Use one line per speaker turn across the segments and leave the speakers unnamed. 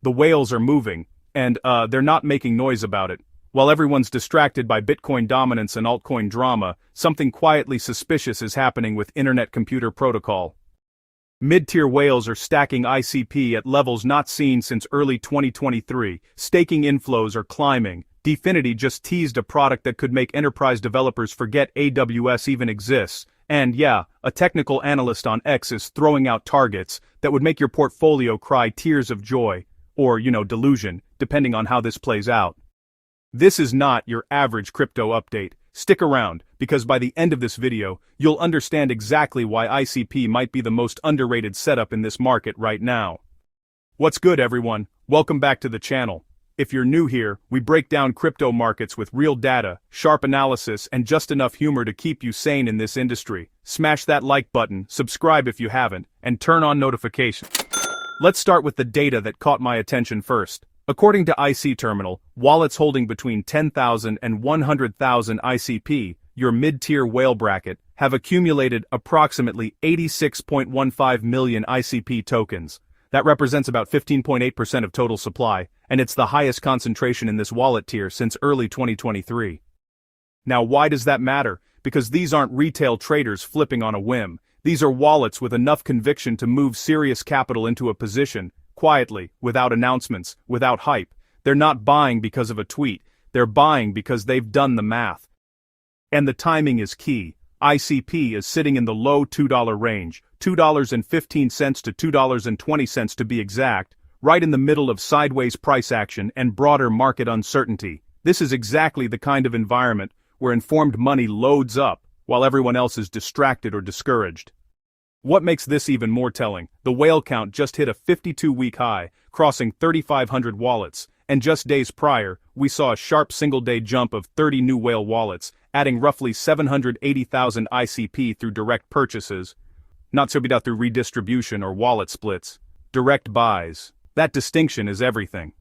The whales are moving, and they're not making noise about it. While everyone's distracted by Bitcoin dominance and altcoin drama, something quietly suspicious is happening with Internet Computer Protocol. Mid-tier whales are stacking ICP at levels not seen since early 2023, staking inflows are climbing. DFINITY just teased a product that could make enterprise developers forget AWS even exists, and yeah, a technical analyst on X is throwing out targets that would make your portfolio cry tears of joy, or, delusion, depending on how this plays out. This is not your average crypto update. Stick around, because by the end of this video, you'll understand exactly why ICP might be the most underrated setup in this market right now. What's good, everyone? Welcome back to the channel. If you're new here, we break down crypto markets with real data, sharp analysis, and just enough humor to keep you sane in this industry. Smash that like button, subscribe if you haven't, and turn on notifications. Let's start with the data that caught my attention first. According to IC Terminal, wallets holding between 10,000 and 100,000 ICP, your mid-tier whale bracket, have accumulated approximately 86.15 million ICP tokens. That represents about 15.8% of total supply, and it's the highest concentration in this wallet tier since early 2023. Now, why does that matter? Because these aren't retail traders flipping on a whim. These are wallets with enough conviction to move serious capital into a position, quietly, without announcements, without hype. They're not buying because of a tweet, they're buying because they've done the math. And the timing is key. ICP is sitting in the low $2 range, $2.15 to $2.20 to be exact, right in the middle of sideways price action and broader market uncertainty. This is exactly the kind of environment where informed money loads up, while everyone else is distracted or discouraged. What makes this even more telling? The whale count just hit a 52-week high, crossing 3,500 wallets, and just days prior, we saw a sharp single-day jump of 30 new whale wallets, adding roughly 780,000 ICP through direct purchases, not so through redistribution or wallet splits. Direct buys. That distinction is everything.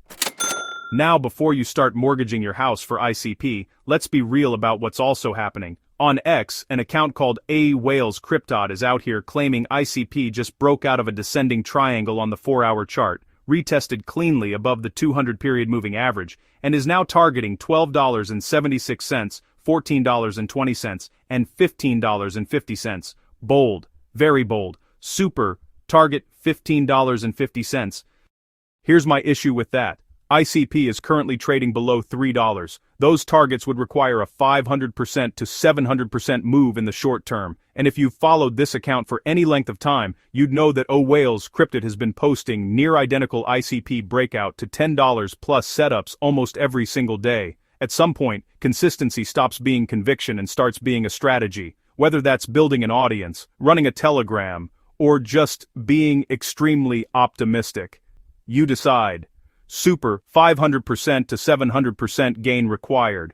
Now, before you start mortgaging your house for ICP, let's be real about what's also happening. On X, an account called A Cryptod is out here claiming ICP just broke out of a descending triangle on the 4-hour chart, retested cleanly above the 200-period moving average, and is now targeting $12.76, $14.20, and $15.50. Bold, very bold, super, target $15.50. Here's my issue with that. ICP is currently trading below $3. Those targets would require a 500% to 700% move in the short term, and if you've followed this account for any length of time, you'd know that Whales Cryptid has been posting near-identical ICP breakout to $10 plus setups almost every single day. At some point, consistency stops being conviction and starts being a strategy, whether that's building an audience, running a telegram, or just being extremely optimistic. You decide. Super, 500% to 700% gain required.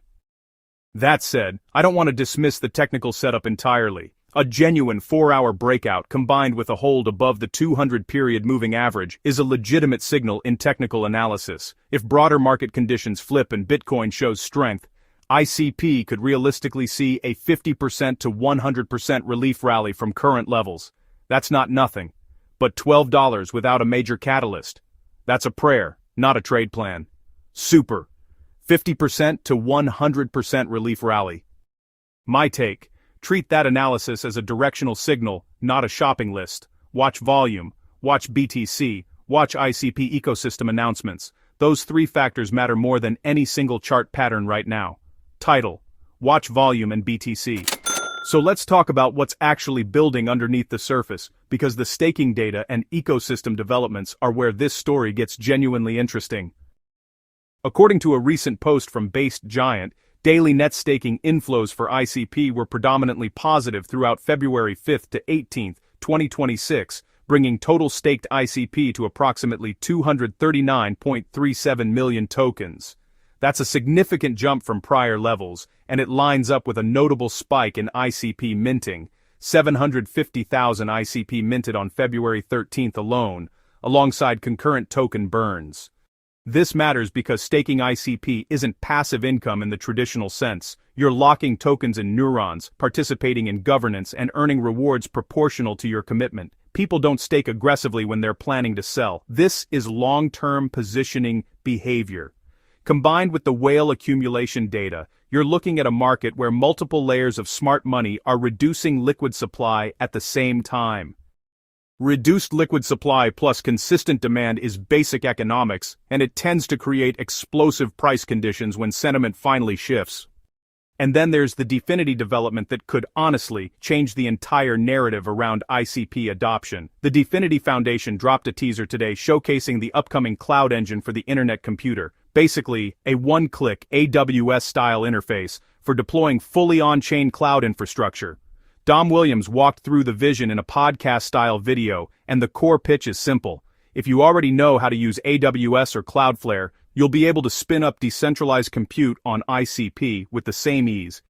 That said, I don't want to dismiss the technical setup entirely. A genuine 4-hour breakout combined with a hold above the 200-period moving average is a legitimate signal in technical analysis. If broader market conditions flip and Bitcoin shows strength, ICP could realistically see a 50% to 100% relief rally from current levels. That's not nothing. But $12 without a major catalyst. That's a prayer. Not a trade plan. Super. 50% to 100% relief rally. My take. Treat that analysis as a directional signal, not a shopping list. Watch volume. Watch BTC. Watch ICP ecosystem announcements. Those 3 factors matter more than any single chart pattern right now. Title. Watch volume and BTC. So let's talk about what's actually building underneath the surface, because the staking data and ecosystem developments are where this story gets genuinely interesting. According to a recent post from Based Giant, daily net staking inflows for ICP were predominantly positive throughout February 5th to 18th, 2026, bringing total staked ICP to approximately 239.37 million tokens. That's a significant jump from prior levels, and it lines up with a notable spike in ICP minting. 750,000 ICP minted on February 13th alone, alongside concurrent token burns. This matters because staking ICP isn't passive income in the traditional sense. You're locking tokens in neurons, participating in governance, and earning rewards proportional to your commitment. People don't stake aggressively when they're planning to sell. This is long-term positioning behavior. Combined with the whale accumulation data, you're looking at a market where multiple layers of smart money are reducing liquid supply at the same time. Reduced liquid supply plus consistent demand is basic economics, and it tends to create explosive price conditions when sentiment finally shifts. And then there's the DFINITY development that could honestly change the entire narrative around ICP adoption. The DFINITY Foundation dropped a teaser today showcasing the upcoming cloud engine for the internet computer, basically a one-click AWS-style interface for deploying fully on-chain cloud infrastructure. Dom Williams walked through the vision in a podcast-style video, and the core pitch is simple. If you already know how to use AWS or Cloudflare, you'll be able to spin up decentralized compute on ICP with the same ease.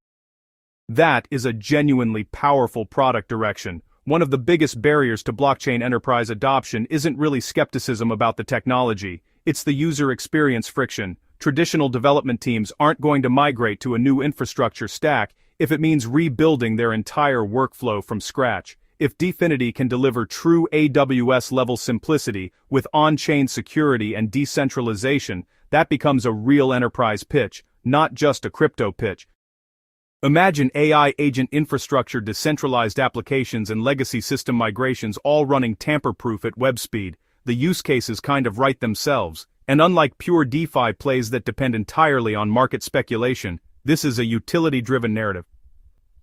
That is a genuinely powerful product direction. One of the biggest barriers to blockchain enterprise adoption isn't really skepticism about the technology, it's the user experience friction. Traditional development teams aren't going to migrate to a new infrastructure stack if it means rebuilding their entire workflow from scratch. If DFINITY can deliver true AWS-level simplicity with on-chain security and decentralization, that becomes a real enterprise pitch, not just a crypto pitch. Imagine AI agent infrastructure, decentralized applications, and legacy system migrations all running tamper-proof at web speed. The use cases kind of write themselves, and unlike pure DeFi plays that depend entirely on market speculation, this is a utility-driven narrative,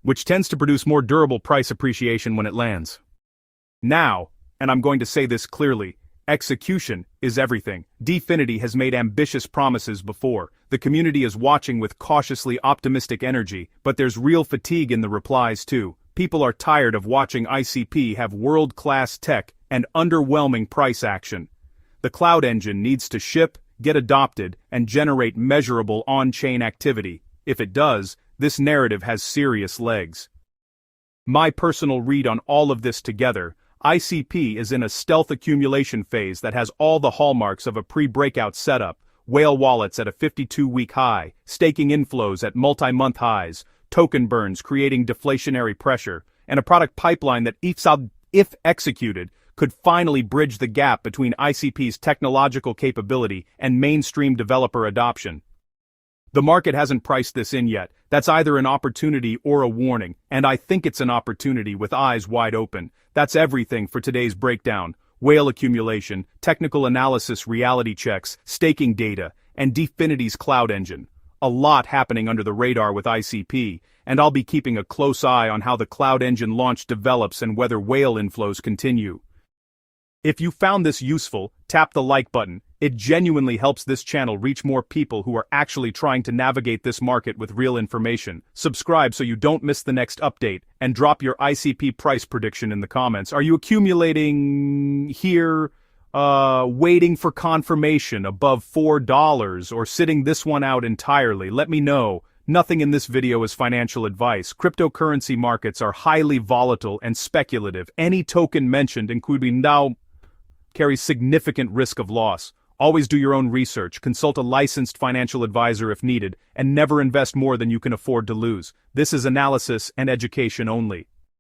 which tends to produce more durable price appreciation when it lands. Now, and I'm going to say this clearly, execution is everything. DFINITY has made ambitious promises before. The community is watching with cautiously optimistic energy, but there's real fatigue in the replies too. People are tired of watching ICP have world-class tech and underwhelming price action. The cloud engine needs to ship, get adopted, and generate measurable on-chain activity. If it does, this narrative has serious legs. My personal read on all of this together: ICP is in a stealth accumulation phase that has all the hallmarks of a pre-breakout setup: whale wallets at a 52-week high, staking inflows at multi-month highs, token burns creating deflationary pressure, and a product pipeline that, if executed, could finally bridge the gap between ICP's technological capability and mainstream developer adoption. The market hasn't priced this in yet. That's either an opportunity or a warning, and I think it's an opportunity with eyes wide open. That's everything for today's breakdown: whale accumulation, technical analysis, reality checks, staking data, and DFINITY's cloud engine. A lot happening under the radar with ICP, and I'll be keeping a close eye on how the cloud engine launch develops and whether whale inflows continue. If you found this useful, tap the like button. It genuinely helps this channel reach more people who are actually trying to navigate this market with real information. Subscribe so you don't miss the next update, and drop your ICP price prediction in the comments. Are you accumulating here, waiting for confirmation above $4, or sitting this one out entirely? Let me know. Nothing in this video is financial advice. Cryptocurrency markets are highly volatile and speculative. Any token mentioned, including now, carries significant risk of loss. Always do your own research, consult a licensed financial advisor if needed, and never invest more than you can afford to lose. This is analysis and education only.